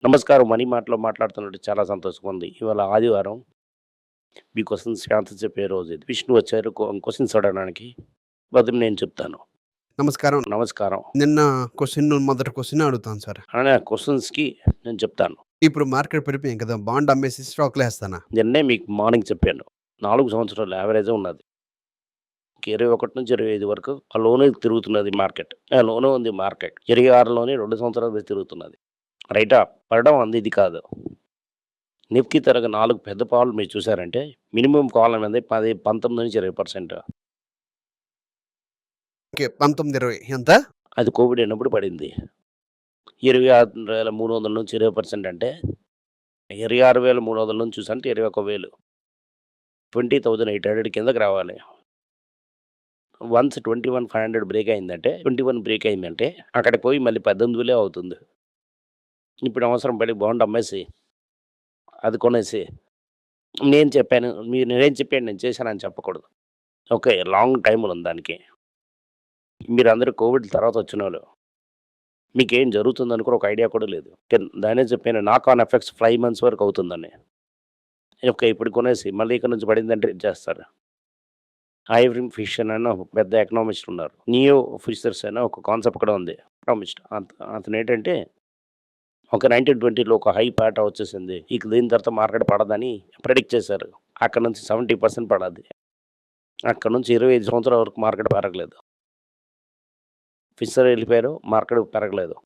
నమస్కారం. మనీ మాటలో మాట్లాడుతున్నట్టు చాలా సంతోషంగా ఉంది. ఇవాళ ఆదివారం. మీ క్వెషన్స్‌కి ఆన్సర్ చెప్పే రోజు ఇది. విష్ణు వచ్చారు క్వెషన్స్ అడగడానికి. నేను చెప్తాను. నమస్కారం. నమస్కారం. నిన్న మొదటి క్వెషన్ అడుగుతాను సార్. అనే క్వెషన్స్‌కి నేను చెప్తాను. ఇప్పుడు మార్కెట్ పడిపోయింది కదా! బాండ్ అమ్మేసి స్టాక్‌లో ఏస్తానా? నిన్నే మీకు మార్నింగ్ చెప్పాను. 4 సంవత్సరాలు యావరేజే ఉన్నది. 21-25 వరకు ఆ లోనే తిరుగుతున్నది మార్కెట్. లోనే ఉంది మార్కెట్. 26లోనే 2 సంవత్సరాలు తిరుగుతున్నది. రైటా? పడడం ఇది కాదు. నిఫ్టీ తరగ 4 పెద్ద పాలు మీరు చూసారంటే మినిమమ్ కాల్ అనేది 10, 19-20%. ఓకే. 19, 20 ఎంత? అది కోవిడ్ అయినప్పుడు పడింది. 26,300 నుంచి 20% అంటే 26,300 నుంచి చూసంటే 21,000. 20,800 కిందకి రావాలి. వన్స్ 21,500 బ్రేక్ అయిందంటే 21 బ్రేక్ అయిందంటే అక్కడికి పోయి మళ్ళీ 18,000 అవుతుంది. ఇప్పుడు అవసరం పడి బాండ్ అమ్మేసి అది కొనేసి నేను చెప్పాను. నేనేం చెప్పాను నేను చేశానని చెప్పకూడదు. ఓకే. లాంగ్ టైములు ఉంది దానికి. మీరందరూ కోవిడ్ తర్వాత వచ్చినోళ్ళు. మీకేం జరుగుతుందని కూడా ఒక ఐడియా కూడా లేదు. దాన్నే చెప్పాను నాక్ ఆన్ ఎఫెక్ట్స్ 5 మంత్స్ వరకు అవుతుందని. ఓకే. ఇప్పుడు కొనేసి మళ్ళీ ఇక్కడ నుంచి పడిందంటే ఏం చేస్తారు? ఐవరీ ఫిషర్ అని ఒక పెద్ద ఎకనామిస్ట్ ఉన్నారు. నియో ఫిషర్స్ అని ఒక కాన్సెప్ట్ కూడా ఉంది. ఎకనామిస్ట్. అతనేంటంటే ఒక 1920లో ఒక హై పాటా వచ్చేసింది. ఇక దీని తర్వాత మార్కెట్ పడదని ప్రెడిక్ట్ చేశారు. అక్కడి నుంచి 70% పడది. అక్కడి నుంచి 25 సంవత్సరాల వరకు మార్కెట్ పెరగలేదు. ఫిషర్ వెళ్ళిపోయారు. మార్కెట్ పెరగలేదు.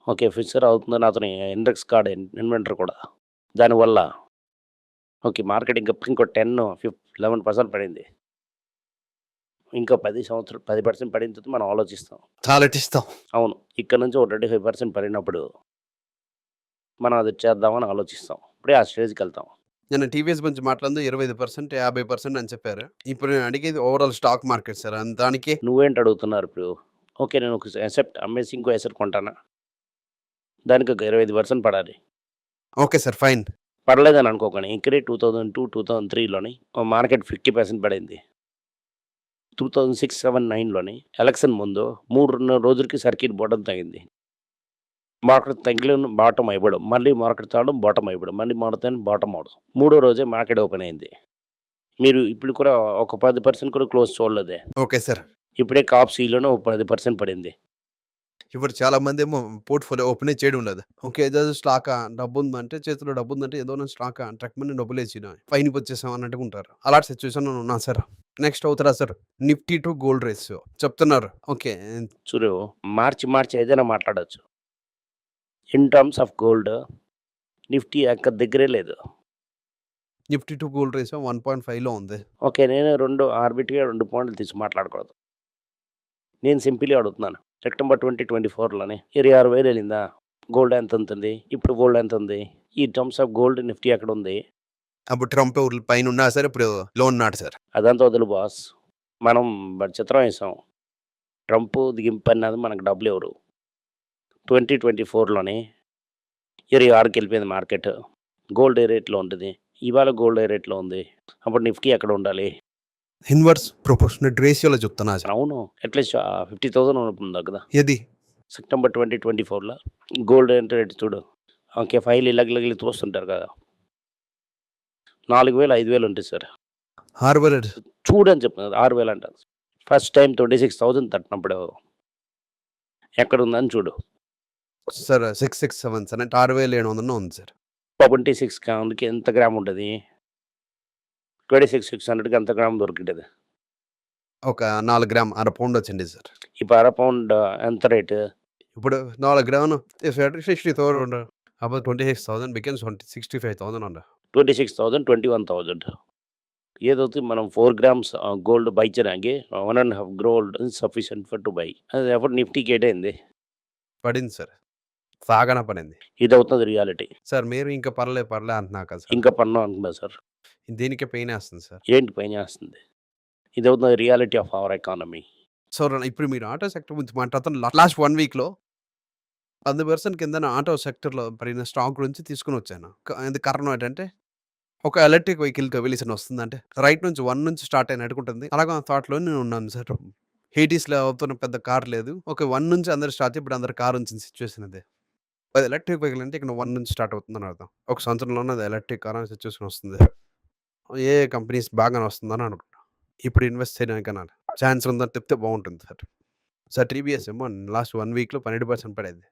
ఓకే. ఫిషర్ అవుతుందని అతని ఇండెక్స్ కార్డ్ ఇన్వెంటర్ కూడా. దానివల్ల ఓకే. మార్కెట్ ఇంకో 11% పడింది. ఇంకా 10% పడిన తర్వాత మనం ఆలోచిస్తాం. ఆలోచిస్తాం. అవును. ఇక్కడ నుంచి ఒక 25% పడినప్పుడు మనం అది చేద్దామని ఆలోచిస్తాం. ఇప్పుడే ఆ స్టేజ్‌కెళ్తాం. నిన్న టీవీఎస్ గురించి మాట్లాడింది 25%, 50% అని చెప్పారు. ఇప్పుడు నేను అడిగేది ఓవరాల్ స్టాక్ మార్కెట్ సార్. దానికి నువ్వేంటి అడుగుతున్నారు ఇప్పుడు? ఓకే. నేను ఒక అసెట్ అమ్మేసి ఇంకో అసెట్ కొంటానా? దానికి ఒక 25% పడాలి. Okay sir. ఫైన్. పడలేదని అనుకోకండి. ఇంకడే 2002, 2003లోని మార్కెట్ 50% పడింది. 2006, 7, 9లోని ఎలక్షన్ ముందు 3 రోజులకి సర్కిట్ బోర్డర్ తగ్గింది. మార్కెట్ తగ్గడం బాటమ్ అయిపోవడం. మళ్ళీ మార్కెట్ తాగడం బాటమ్ అయిపోవడం. మళ్ళీ మారుతాను బాటమ్ అవడం. మూడో రోజే మార్కెట్ ఓపెన్ అయింది. మీరు ఇప్పుడు కూడా ఒక 10% కూడా క్లోజ్ చూడలేదే. Okay sir. ఇప్పుడే కాప్సీలోనే ఒక 10% పడింది. ఇప్పుడు చాలా మందేమో పోర్ట్‌ఫోలియో ఓపెనే చేయడం లేదు. ఓకే. ఏదో స్టాకా డబ్బుందంటే చేతిలో డబ్బుందంటే ఏదోనా స్టాకా ట్రక్‌మని డబ్బులేసినా పైనకొచ్చేసాం అన్నట్టుగా ఉంటారు. అలాంటి సిట్యుయేషన్‌లో ఉన్నా సార్. నెక్స్ట్ అవుతారా sir? Nifty to gold ratio చెప్తున్నారు. ఓకే. చూడు మార్చి ఏదైనా మాట్లాడొచ్చు. In terms of gold Nifty అక్కడ దగ్గరే లేదు. నిఫ్టీ టు గోల్డ్ రేషియో 1.5లో ఉంది. ఓకే. నేను 2 ఆర్బిట్‌గా 2 పాయింట్లు తీసి మాట్లాడకూడదు. నేను సింపుల్‌గా అడుగుతున్నాను. సెప్టెంబర్ 2024లోనే 26,000 ఎళ్ళిందా? గోల్డ్ ఎంతుంటుంది? ఇప్పుడు గోల్డ్ ఎంతుంది? ఈ టర్మ్స్ ఆఫ్ గోల్డ్ నిఫ్టీ ఎక్కడుంది? అప్పుడు ట్రంప్ పైనున్నా సరే ఇప్పుడు లో ఉన్నాడు సార్. అదంతా వదులు బాస్. మనం చిత్రం ఏసాం. ట్రంప్ దిగింపన్నది మనకు డబ్బులివ్వరు. 2024లోనే 26కెళ్ళిపోయింది మార్కెట్. గోల్డ్ ఏ రేట్‌లో ఉంటది? ఇవాళ గోల్డ్ ఏ రేట్‌లో ఉంది? అప్పుడు నిఫ్టీ ఎక్కడ ఉండాలి? ఇన్వర్స్ ప్రొపోర్షనల్ రేషియోలో చెప్తున్నా సార్. అవును. అట్‌లీస్ట్ 50,000 ఉందా కదా! ఏది? సెప్టెంబర్ 2024లో గోల్డ్ ఎంత రేట్ చూడు. ఓకే. ఫైల్ ఇలాగ తోస్తుంటారు కదా! 4,000, 5,000 ఉంటాయి సార్. 6,000 చూడని చెప్తున్నా 6,000 అంటాను. ఫస్ట్ టైమ్ 26,000 తట్టినప్పుడు ఎక్కడుందని చూడు. Sir 667 sir. అంటే 6,700 ఉంది సార్. 26 గ్రాములకి ఎంత గ్రామ్ ఉంటది? 26,600కి ఎంత గ్రామ్ దొరికింటది? ఒక 4 గ్రామ్ అర పౌండ్ వచ్చింది సార్. ఇప్పుడు అర పౌండ్ ఎంత రేటు? ఇప్పుడు 4 గ్రాములు ఇఫ్ యూ 60,000 అబౌట్ 26,000 బికమ్స్ 65,000 అండి. 26,000, 21,000 ఏదైతే మనం 4 గ్రామ్స్ గోల్డ్ బై చేయడానికి 1.5 gold sufficient for to buy. అది ఎప్పుడు నిఫ్టీకి ఏటయింది? పడింది సార్. బాగానే పడింది. ఇదవుతుంది రియాలిటీ. సార్ మీరు ఇంకా పర్లే అంటున్నారు కదా సార్. ఇంకా పన్ను అంటున్నా సార్. దీనికే పెయినేస్తుంది సార్. ఏంటి పైనేస్తుంది? ఇదవుతుంది reality of our economy. So ఇప్పుడు మీరు ఆటో సెక్టర్ గురించి మాట్లాడుతున్న లాస్ట్ 1 వీక్‌లో 10% కిందన ఆటో సెక్టర్‌లో పడిన స్టాక్ గురించి తీసుకొనొచ్చాను. ఇది కారణం ఏంటంటే ఒక ఎలక్ట్రిక్ వెహికల్ కవిలిషన్ వస్తుందంటే రైట్ నుంచి 1 నుంచి స్టార్ట్ అయి నడుకుంటుంది. అలాగా ఆ థాట్‌లో నేను ఉన్నాను సార్. 80స్‌లో అవుతున్న పెద్ద కార్ లేదు. ఒక 1 నుంచి అందరూ స్టార్ట్ ఇప్పుడు అందరూ కార్ ఉంచిన సిట్యుయేషన్ అదే. అది ఎలక్ట్రిక్ వెహికల్ అంటే ఇక్కడ 1 నుంచి స్టార్ట్ అవుతుందని అర్థం. ఒక సంవత్సరంలోనే అది ఎలక్ట్రిక్ కార్ అనే సిట్యుయేషన్ వస్తుంది. ఏ కంపెనీస్ బాగానే వస్తుందని అనుకుంటా. ఇప్పుడు ఇన్వెస్ట్ చేయడానికన్నా ఛాన్స్ ఉందని చెప్తే బాగుంటుంది సార్. సార్ టీవీఎస్ ఏమో లాస్ట్ 1 వీక్‌లో 12% పడింది.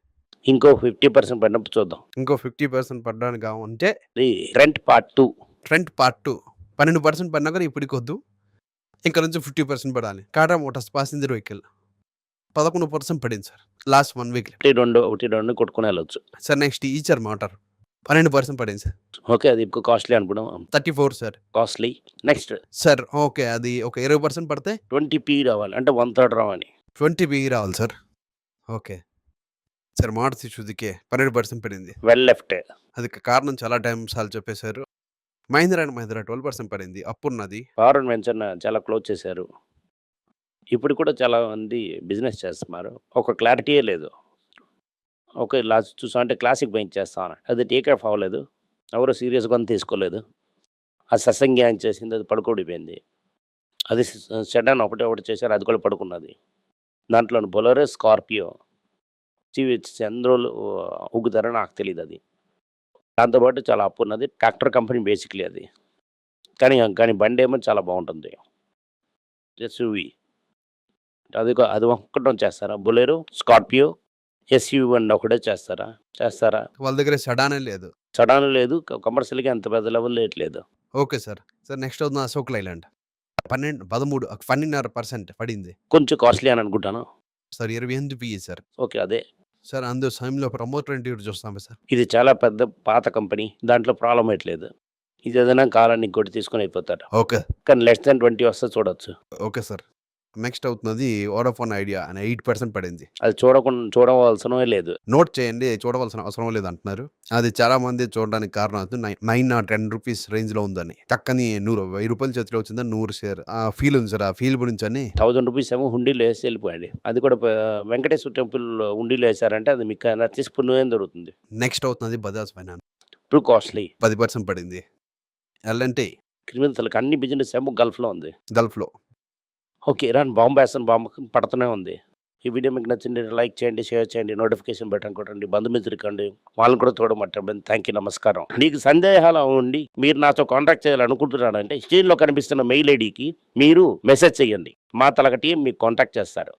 ఇంకో 50% పడినప్పుడు చూద్దాం. ఇంకో 50% పడడానికి ఉంటే ఇది రెంట్ పార్ట్ 2. ట్రెండ్ పార్ట్ 2 12% పడినా కానీ ఇప్పటికొద్దు. ఇంకా నుంచి 50% పడాలి. టాటా మోటార్స్ ప్యాసింజర్ వెహికల్ 11% పడింది సార్ లాస్ట్ 1 వీక్‌లో. 1, 2 కొట్టుకొని వెళ్ళొచ్చు. సార్ నెక్స్ట్ ఈచర్ మోటార్ 12% పడింది సార్. ఓకే, అది ఎక్కువ కాస్ట్లీ అనుకున్నాం. 34 sir. Costly. Next sir okay. అది ఒక 20% పడితే 20p రావాలి, అంటే 1/3 రావాలి. 20 బిఈ రావాలి sir. Okay. Sir Maruti Suzuki 12% పడింది. Well left. అది కారణం చాలా టైం సార్లు చెప్పేశారు. మహీంద్రా అండ్ మహీంద్రా 12% పడింది. అప్పున్నది. పవర్ అండ్ వెంచర్ చాలా క్లోజ్ చేశారు. ఇప్పుడు కూడా చాలా మంది బిజినెస్ చేస్తున్నారు. ఒక క్లారిటీయే లేదు. ఓకే, లాస్ట్ చూసామంటే క్లాసిక్ బైక్ చేస్తాను, అది టేక్ ఆఫ్ అవ్వలేదు. ఎవరు సీరియస్గా తీసుకోలేదు. ఆ సత్సంగ్యాన్ చేసింది, అది పడుకోడిపోయింది. అది సెడాన్ ఒకటి చేశారు, అది కూడా పడుకున్నది. దాంట్లో బొలెరో, స్కార్పియో చంద్రులు ఊగుతారో నాకు తెలియదు. అది దాంతోపాటు చాలా అప్పు ఉన్నది. ట్రాక్టర్ కంపెనీ బేసిక్లీ అది. కానీ బండి ఏమో చాలా బాగుంటుంది. ఎస్యూవి అది ఒక్కటం చేస్తారా? బొలెరో, స్కార్పియో, ఎస్యూవి బండి ఒకటే చేస్తారా? వాళ్ళ దగ్గర సెడానే లేదు. సడన్ లేదు, కమర్షియల్గా అంత పెద్ద లెవెల్ లేదు. Okay sir. సార్ నెక్స్ట్ అవుతుంది అశోక్ లైలాండ్ 12% పడింది. కొంచెం కాస్ట్లీ అని అనుకుంటాను. Sir 28 BE sir. ఓకే, అదే. సార్ అందు సమయంలో ప్రమోటర్ ఇంటికి చూస్తాము సార్. ఇది చాలా పెద్ద పాత కంపెనీ, దాంట్లో ప్రాబ్లం లేదు. ఇది ఏదైనా కాలాన్ని ఇంకోటి తీసుకొని అయిపోతాడు. ఓకే. కానీ లెస్ దాన్ 20 వస్తే చూడొచ్చు. Okay sir. నెక్స్ట్ అవుతున్నది వోడాఫోన్ ఐడియా అని 8% పడింది. అది చూడవలసినమే లేదు. నోట్ చేయండి, చూడవలసిన అవసరం లేదు అంటున్నారు. అది చాలా మంది చూడడానికి కారణం అవుతుంది. 9 or 10 రూపీస్ రేంజ్లో ఉందని. చక్కని 1000 రూపాయల చేతిలో వచ్చిందని 100 షేర్ ఆ ఫీల్ ఉంది సార్. ఆ ఫీల్ గురించి అని 1000 రూపీస్ ఏమో హుండీలో వేసి వెళ్ళిపోయండి. అది కూడా వెంకటేశ్వర టెంపుల్ హుండీలో వేసారంటే అది మీకు నచ్చేసి పుణ్యం దొరుకుతుంది. నెక్స్ట్ అవుతున్నది బజాజ్ ఫైనాన్స్ ఇప్పుడు కాస్ట్లీ 10% పడింది. ఎల్ఎన్టీ క్రిమినల్స్కి అన్ని బిజినెస్ ఏమో గల్ఫ్లో ఉంది. గల్ఫ్లో ఓకే, ఇరాన్ బాంబు పడుతూనే ఉంది. ఈ వీడియో మీకు నచ్చింది లైక్ చేయండి, షేర్ చేయండి, నోటిఫికేషన్ బటన్ కొట్టండి, బంధుమిత్రులకండి, వాళ్ళని కూడా చూడమంటారు. థ్యాంక్ యూ, నమస్కారం. మీకు సందేహాలు ఉండి మీరు నాతో కాంటాక్ట్ చేయాలనుకుంటున్నారంటే స్క్రీన్లో కనిపిస్తున్న మెయిల్ ఐడికి మీరు మెసేజ్ చేయండి. మా తలక టీం మీకు కాంటాక్ట్ చేస్తారు.